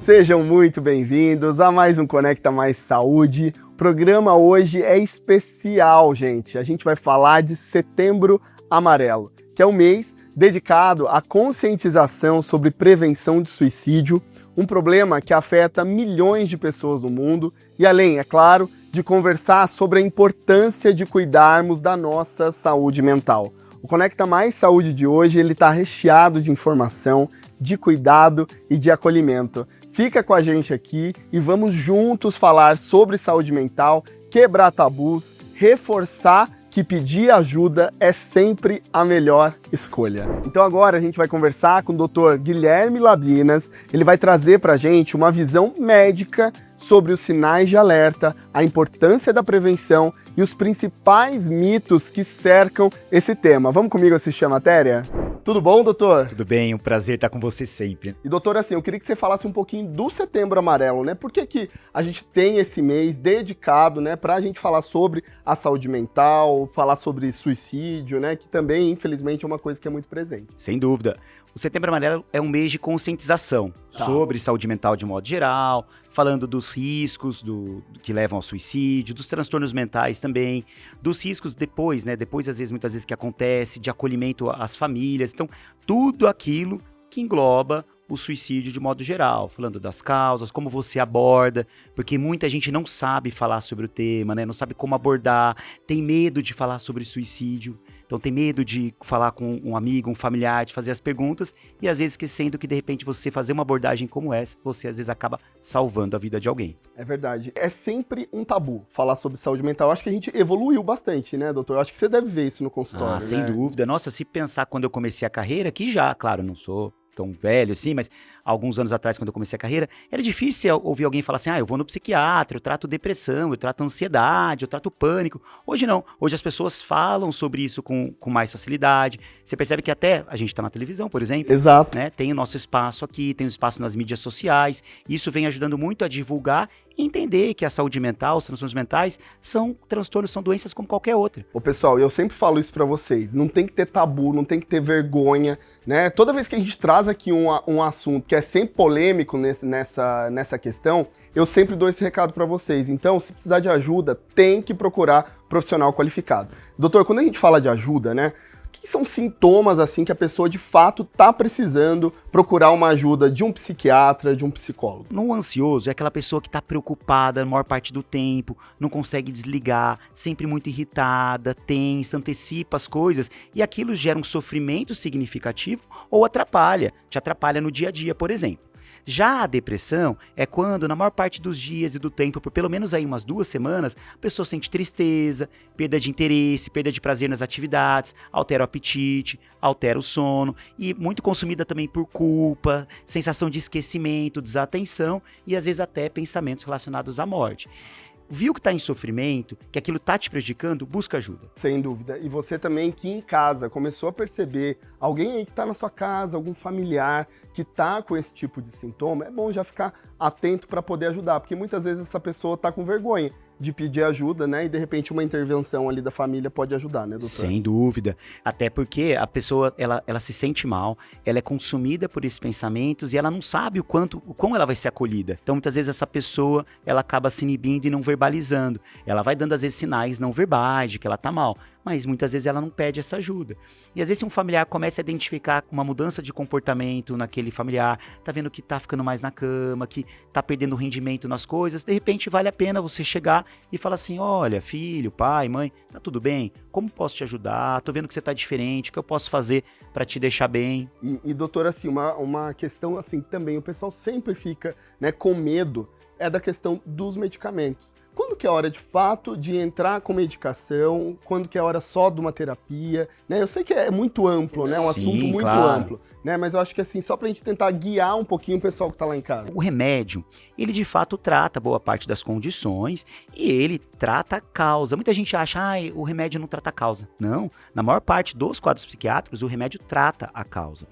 Sejam muito bem-vindos a mais um Conecta Mais Saúde. O programa hoje é especial, gente. A gente vai falar de Setembro Amarelo, que é um mês dedicado à conscientização sobre prevenção de suicídio, um problema que afeta milhões de pessoas no mundo e além, é claro, de conversar sobre a importância de cuidarmos da nossa saúde mental. O Conecta Mais Saúde de hoje ele está recheado de informação, de cuidado e de acolhimento. Fica com a gente aqui e vamos juntos falar sobre saúde mental, quebrar tabus, reforçar que pedir ajuda é sempre a melhor escolha. Então agora a gente vai conversar com o Dr. Guilherme Labinas. Ele vai trazer para a gente uma visão médica sobre os sinais de alerta, a importância da prevenção e os principais mitos que cercam esse tema. Vamos comigo assistir a matéria? Tudo bom, doutor? Tudo bem, um prazer estar com você sempre. E doutor, assim, eu queria que você falasse um pouquinho do Setembro Amarelo, né? Por que a gente tem esse mês dedicado, né, pra gente falar sobre a saúde mental, falar sobre suicídio, né, que também, infelizmente, é uma coisa que é muito presente. Sem dúvida. O Setembro Amarelo é um mês de conscientização sobre saúde mental de modo geral, falando dos riscos que levam ao suicídio, dos transtornos mentais também, dos riscos depois, né? Depois, muitas vezes que acontece, de acolhimento às famílias. Então, tudo aquilo que engloba o suicídio de modo geral, falando das causas, como você aborda, porque muita gente não sabe falar sobre o tema, né? Não sabe como abordar, tem medo de falar sobre suicídio, então tem medo de falar com um amigo, um familiar, de fazer as perguntas e às vezes esquecendo que de repente você fazer uma abordagem como essa, você às vezes acaba salvando a vida de alguém. É verdade. É sempre um tabu falar sobre saúde mental. Eu acho que a gente evoluiu bastante, né, doutor? Eu acho que você deve ver isso no consultório, sem dúvida. Nossa, se pensar quando eu comecei a carreira, que já, claro, não sou tão velho assim, mas alguns anos atrás, quando eu comecei a carreira, era difícil ouvir alguém falar assim, eu vou no psiquiatra, eu trato depressão, eu trato ansiedade, eu trato pânico. Hoje não, hoje as pessoas falam sobre isso com mais facilidade. Você percebe que até a gente está na televisão, por exemplo. Exato. Né? Tem o nosso espaço aqui, tem o espaço nas mídias sociais, isso vem ajudando muito a divulgar e entender que a saúde mental, os transtornos mentais, são transtornos, são doenças como qualquer outra. Ô pessoal, eu sempre falo isso pra vocês, não tem que ter tabu, não tem que ter vergonha, né? Toda vez que a gente traz aqui um assunto que é sempre polêmico nessa questão, eu sempre dou esse recado pra vocês. Então, se precisar de ajuda, tem que procurar profissional qualificado. Doutor, quando a gente fala de ajuda, né? O que são sintomas, assim, que a pessoa de fato tá precisando procurar uma ajuda de um psiquiatra, de um psicólogo? No ansioso é aquela pessoa que tá preocupada a maior parte do tempo, não consegue desligar, sempre muito irritada, tensa, antecipa as coisas e aquilo gera um sofrimento significativo ou te atrapalha no dia a dia, por exemplo. Já a depressão é quando, na maior parte dos dias e do tempo, por pelo menos aí umas 2 semanas, a pessoa sente tristeza, perda de interesse, perda de prazer nas atividades, altera o apetite, altera o sono e muito consumida também por culpa, sensação de esquecimento, desatenção e às vezes até pensamentos relacionados à morte. Viu que está em sofrimento, que aquilo está te prejudicando, busca ajuda. Sem dúvida. E você também que em casa começou a perceber alguém aí que está na sua casa, algum familiar que está com esse tipo de sintoma, é bom já ficar atento para poder ajudar, porque muitas vezes essa pessoa está com vergonha de pedir ajuda, né? E de repente uma intervenção ali da família pode ajudar, né, doutor? Sem dúvida. Até porque a pessoa, ela se sente mal, ela é consumida por esses pensamentos e ela não sabe o como ela vai ser acolhida. Então, muitas vezes essa pessoa, ela acaba se inibindo e não verbalizando. Ela vai dando, às vezes, sinais não verbais de que ela tá mal, mas muitas vezes ela não pede essa ajuda. E às vezes se um familiar começa a identificar uma mudança de comportamento naquele familiar, tá vendo que tá ficando mais na cama, que tá perdendo rendimento nas coisas, de repente vale a pena você chegar e falar assim, olha, filho, pai, mãe, tá tudo bem? Como posso te ajudar? Tô vendo que você tá diferente, o que eu posso fazer para te deixar bem? E doutor, assim, uma questão assim também, o pessoal sempre fica, né, com medo, é da questão dos medicamentos. Quando que é a hora de fato de entrar com medicação? Quando que é a hora só de uma terapia? Né? Eu sei que é muito amplo, né? É um assunto muito amplo, né? Mas eu acho que assim, só pra gente tentar guiar um pouquinho o pessoal que tá lá em casa. O remédio, ele de fato trata boa parte das condições e ele trata a causa. Muita gente acha, o remédio não trata a causa. Não, na maior parte dos quadros psiquiátricos, o remédio trata a causa.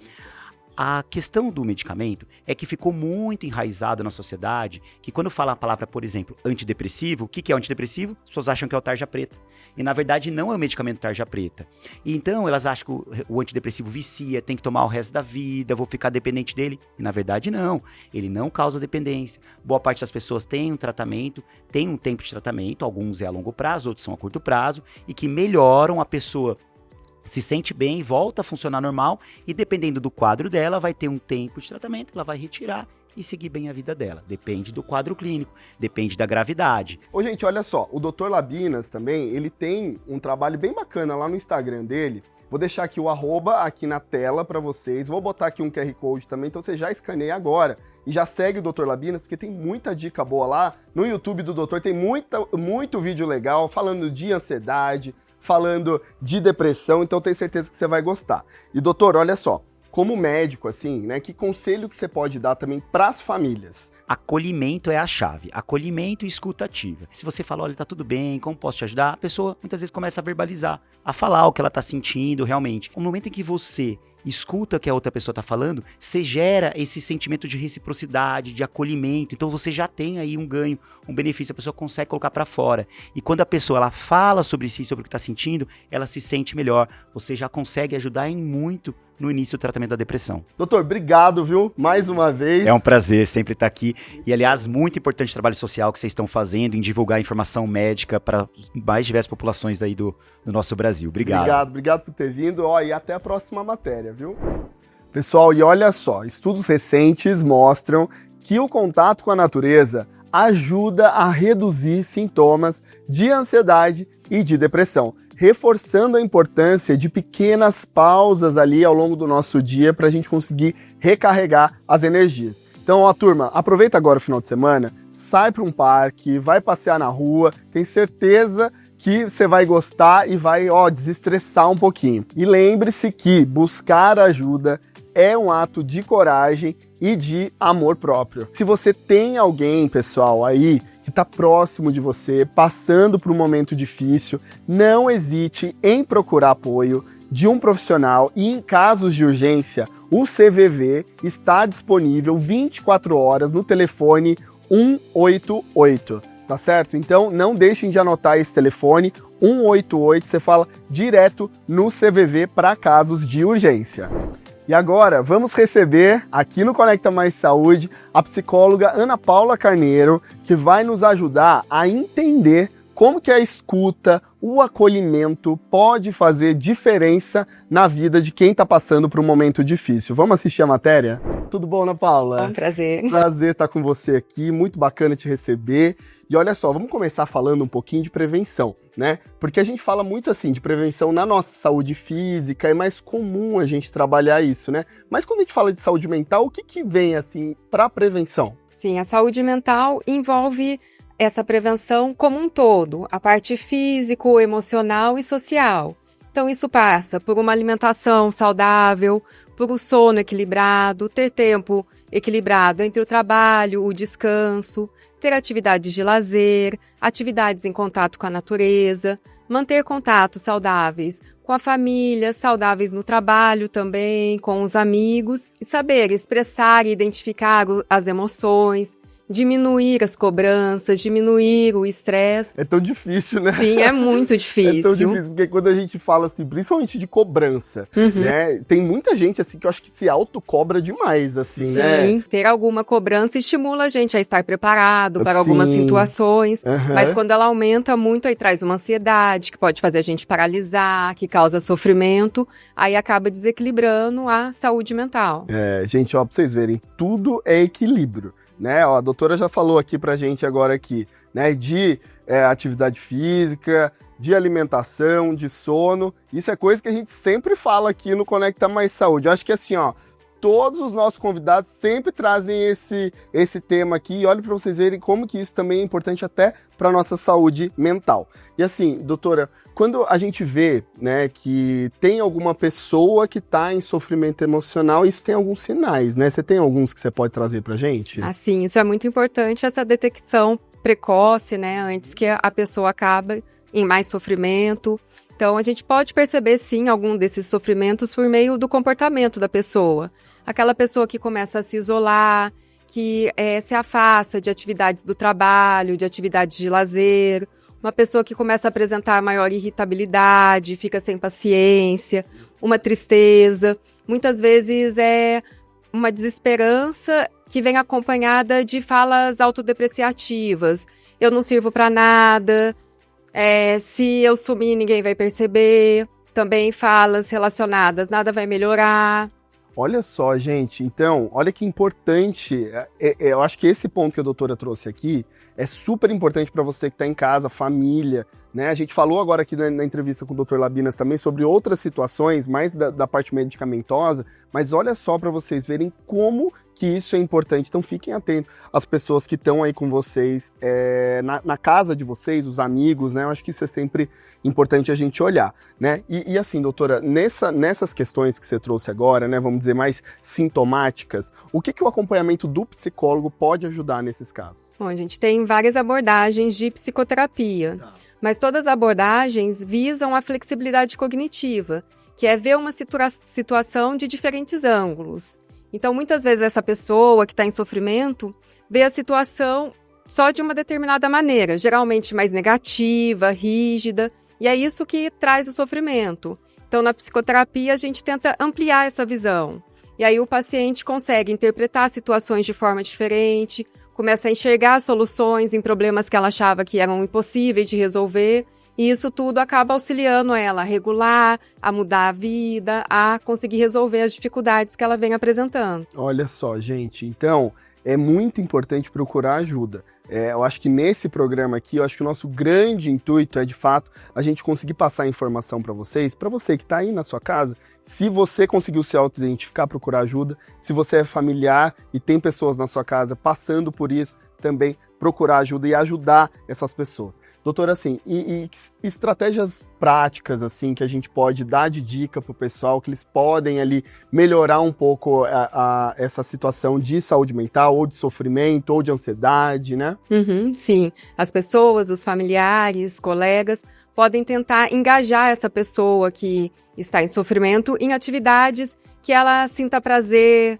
A questão do medicamento é que ficou muito enraizado na sociedade que quando fala a palavra, por exemplo, antidepressivo, o que é o antidepressivo? As pessoas acham que é o tarja preta. E na verdade não é o medicamento tarja preta. E então elas acham que o antidepressivo vicia, tem que tomar o resto da vida, vou ficar dependente dele. E na verdade não, ele não causa dependência. Boa parte das pessoas tem um tratamento, tem um tempo de tratamento, alguns é a longo prazo, outros são a curto prazo, e que melhoram a pessoa. Se sente bem, volta a funcionar normal e dependendo do quadro dela, vai ter um tempo de tratamento, ela vai retirar e seguir bem a vida dela. Depende do quadro clínico, depende da gravidade. Ô, gente, olha só, o Dr. Labinas também, ele tem um trabalho bem bacana lá no Instagram dele. Vou deixar aqui o @, aqui na tela para vocês. Vou botar aqui um QR Code também, então você já escaneia agora. E já segue o Dr. Labinas, porque tem muita dica boa lá. No YouTube do doutor tem muito vídeo legal falando de ansiedade, falando de depressão, então tenho certeza que você vai gostar. E doutor, olha só, como médico, assim, né, que conselho que você pode dar também para as famílias? Acolhimento é a chave, acolhimento e escuta ativa. Se você fala, olha, tá tudo bem, como posso te ajudar? A pessoa muitas vezes começa a verbalizar, a falar o que ela tá sentindo realmente. No momento em que você escuta o que a outra pessoa tá falando, você gera esse sentimento de reciprocidade, de acolhimento, então você já tem aí um ganho, um benefício, a pessoa consegue colocar pra fora. E quando a pessoa ela fala sobre si, sobre o que tá sentindo, ela se sente melhor, você já consegue ajudar em muito no início do tratamento da depressão. Doutor, obrigado, viu? Mais uma vez. É um prazer sempre estar aqui. E, aliás, muito importante o trabalho social que vocês estão fazendo em divulgar informação médica para mais diversas populações aí do nosso Brasil. Obrigado. Obrigado por ter vindo. Ó, e até a próxima matéria, viu? Pessoal, e olha só, estudos recentes mostram que o contato com a natureza ajuda a reduzir sintomas de ansiedade e de depressão, reforçando a importância de pequenas pausas ali ao longo do nosso dia para a gente conseguir recarregar as energias. Então, ó, turma, aproveita agora o final de semana, sai para um parque, vai passear na rua, tem certeza que você vai gostar e vai, desestressar um pouquinho. E lembre-se que buscar ajuda é um ato de coragem e de amor próprio. Se você tem alguém, pessoal, aí que está próximo de você, passando por um momento difícil, não hesite em procurar apoio de um profissional e em casos de urgência, o CVV está disponível 24 horas no telefone 188, tá certo? Então não deixem de anotar esse telefone 188, você fala direto no CVV para casos de urgência. E agora, vamos receber aqui no Conecta Mais Saúde a psicóloga Ana Paula Carneiro, que vai nos ajudar a entender como que a escuta, o acolhimento pode fazer diferença na vida de quem está passando por um momento difícil. Vamos assistir a matéria? Tudo bom, Ana Paula? É um prazer. Prazer estar com você aqui, muito bacana te receber. E olha só, vamos começar falando um pouquinho de prevenção, né? Porque a gente fala muito assim de prevenção na nossa saúde física, é mais comum a gente trabalhar isso, né? Mas quando a gente fala de saúde mental, o que vem assim para prevenção? Sim, a saúde mental envolve essa prevenção como um todo, a parte físico, emocional e social. Então isso passa por uma alimentação saudável, por um sono equilibrado, ter tempo equilibrado entre o trabalho, o descanso, ter atividades de lazer, atividades em contato com a natureza, manter contatos saudáveis com a família, saudáveis no trabalho também, com os amigos, e saber expressar e identificar as emoções, diminuir as cobranças, diminuir o estresse. É tão difícil, né? Sim, é muito difícil. É tão difícil, porque quando a gente fala assim, principalmente de cobrança, né? Tem muita gente assim que eu acho que se autocobra demais, assim, Sim, né? Sim, ter alguma cobrança estimula a gente a estar preparado para algumas situações, mas quando ela aumenta muito, aí traz uma ansiedade, que pode fazer a gente paralisar, que causa sofrimento, aí acaba desequilibrando a saúde mental. É, gente, ó, pra vocês verem, tudo é equilíbrio. Né? Ó, a doutora já falou aqui pra gente agora aqui, né, de atividade física, de alimentação, de sono. Isso é coisa que a gente sempre fala aqui no Conecta Mais Saúde. Eu acho que assim, ó, todos os nossos convidados sempre trazem esse tema aqui e olha para vocês verem como que isso também é importante até para nossa saúde mental. E assim, doutora, quando a gente vê, né, que tem alguma pessoa que está em sofrimento emocional, isso tem alguns sinais, né? Você tem alguns que você pode trazer pra gente? Sim, isso é muito importante, essa detecção precoce, né, antes que a pessoa acabe em mais sofrimento. Então, a gente pode perceber, sim, algum desses sofrimentos por meio do comportamento da pessoa. Aquela pessoa que começa a se isolar, que se afasta de atividades do trabalho, de atividades de lazer. Uma pessoa que começa a apresentar maior irritabilidade, fica sem paciência, uma tristeza. Muitas vezes é uma desesperança que vem acompanhada de falas autodepreciativas. Eu não sirvo para nada, se eu sumir ninguém vai perceber. Também falas relacionadas, nada vai melhorar. Olha só, gente, então, olha que importante, eu acho que esse ponto que a doutora trouxe aqui é super importante para você que está em casa, família, né? A gente falou agora aqui na entrevista com o Dr. Labinas também sobre outras situações, mais da parte medicamentosa, mas olha só para vocês verem como que isso é importante. Então fiquem atentos às pessoas que estão aí com vocês, na casa de vocês, os amigos, né? Eu acho que isso é sempre importante a gente olhar, né? E assim, doutora, nessas questões que você trouxe agora, né, vamos dizer, mais sintomáticas, o que o acompanhamento do psicólogo pode ajudar nesses casos? Bom, a gente tem várias abordagens de psicoterapia, mas todas as abordagens visam a flexibilidade cognitiva, que é ver uma situação de diferentes ângulos. Então, muitas vezes essa pessoa que está em sofrimento vê a situação só de uma determinada maneira, geralmente mais negativa, rígida, e é isso que traz o sofrimento. Então, na psicoterapia, a gente tenta ampliar essa visão. E aí o paciente consegue interpretar situações de forma diferente, começa a enxergar soluções em problemas que ela achava que eram impossíveis de resolver, e isso tudo acaba auxiliando ela a regular, a mudar a vida, a conseguir resolver as dificuldades que ela vem apresentando. Olha só, gente, então é muito importante procurar ajuda. Eu acho que nesse programa aqui, eu acho que o nosso grande intuito é, de fato, a gente conseguir passar a informação para você que está aí na sua casa, se você conseguiu se auto-identificar, procurar ajuda, se você é familiar e tem pessoas na sua casa passando por isso, também procurar ajuda e ajudar essas pessoas. Doutora, assim, e estratégias práticas, assim, que a gente pode dar de dica para o pessoal, que eles podem ali melhorar um pouco essa situação de saúde mental, ou de sofrimento, ou de ansiedade, né? Sim, as pessoas, os familiares, colegas, podem tentar engajar essa pessoa que está em sofrimento em atividades que ela sinta prazer,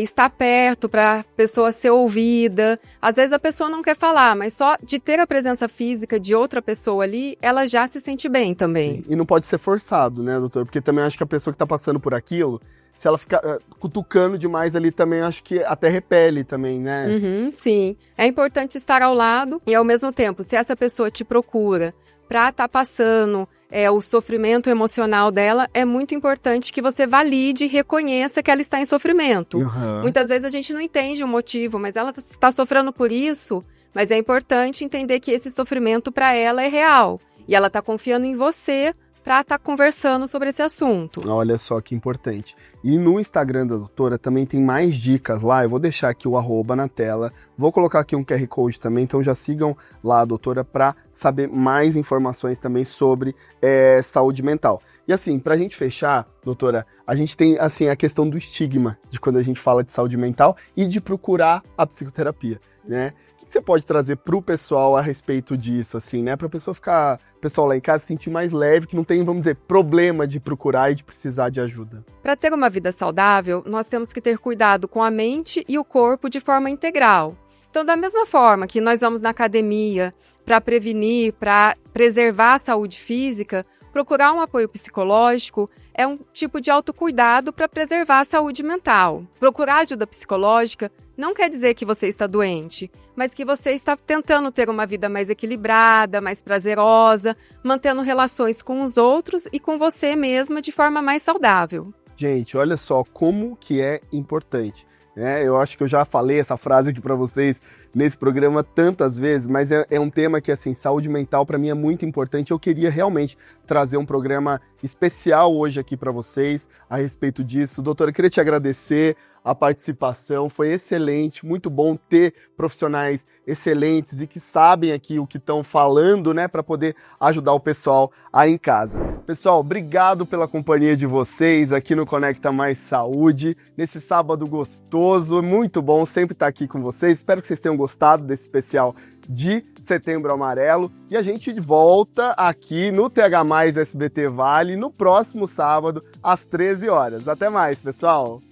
estar perto para a pessoa ser ouvida. Às vezes a pessoa não quer falar, mas só de ter a presença física de outra pessoa ali, ela já se sente bem também. E não pode ser forçado, né, doutor? Porque também acho que a pessoa que está passando por aquilo, se ela ficar cutucando demais ali também, acho que até repele também, né? Sim, é importante estar ao lado e ao mesmo tempo, se essa pessoa te procura para estar passando o sofrimento emocional dela, é muito importante que você valide e reconheça que ela está em sofrimento. Muitas vezes a gente não entende o motivo, mas ela está sofrendo por isso, mas é importante entender que esse sofrimento para ela é real. E ela está confiando em você para estar conversando sobre esse assunto. Olha só que importante. E no Instagram da doutora também tem mais dicas lá, eu vou deixar aqui o @ na tela, vou colocar aqui um QR Code também, então já sigam lá a doutora para saber mais informações também sobre saúde mental. E assim, pra gente fechar, doutora, a gente tem assim a questão do estigma de quando a gente fala de saúde mental e de procurar a psicoterapia, né? O que você pode trazer pro pessoal a respeito disso, assim, né? Pra pessoa ficar, o pessoal lá em casa se sentir mais leve, que não tem, vamos dizer, problema de procurar e de precisar de ajuda. Para ter uma vida saudável, nós temos que ter cuidado com a mente e o corpo de forma integral. Então, da mesma forma que nós vamos na academia para prevenir, para preservar a saúde física, procurar um apoio psicológico é um tipo de autocuidado para preservar a saúde mental. Procurar ajuda psicológica não quer dizer que você está doente, mas que você está tentando ter uma vida mais equilibrada, mais prazerosa, mantendo relações com os outros e com você mesma de forma mais saudável. Gente, olha só como que é importante. Eu acho que eu já falei essa frase aqui para vocês nesse programa tantas vezes, mas é um tema que, assim, saúde mental para mim é muito importante. Eu queria realmente trazer um programa especial hoje aqui para vocês a respeito disso. Doutora, eu queria te agradecer a participação, foi excelente, muito bom ter profissionais excelentes e que sabem aqui o que estão falando, né, para poder ajudar o pessoal aí em casa. Pessoal, obrigado pela companhia de vocês aqui no Conecta Mais Saúde, nesse sábado gostoso, muito bom sempre estar aqui com vocês. Espero que vocês tenham gostado desse especial de Setembro Amarelo. E a gente volta aqui no TH+ SBT Vale no próximo sábado, às 13 horas. Até mais, pessoal!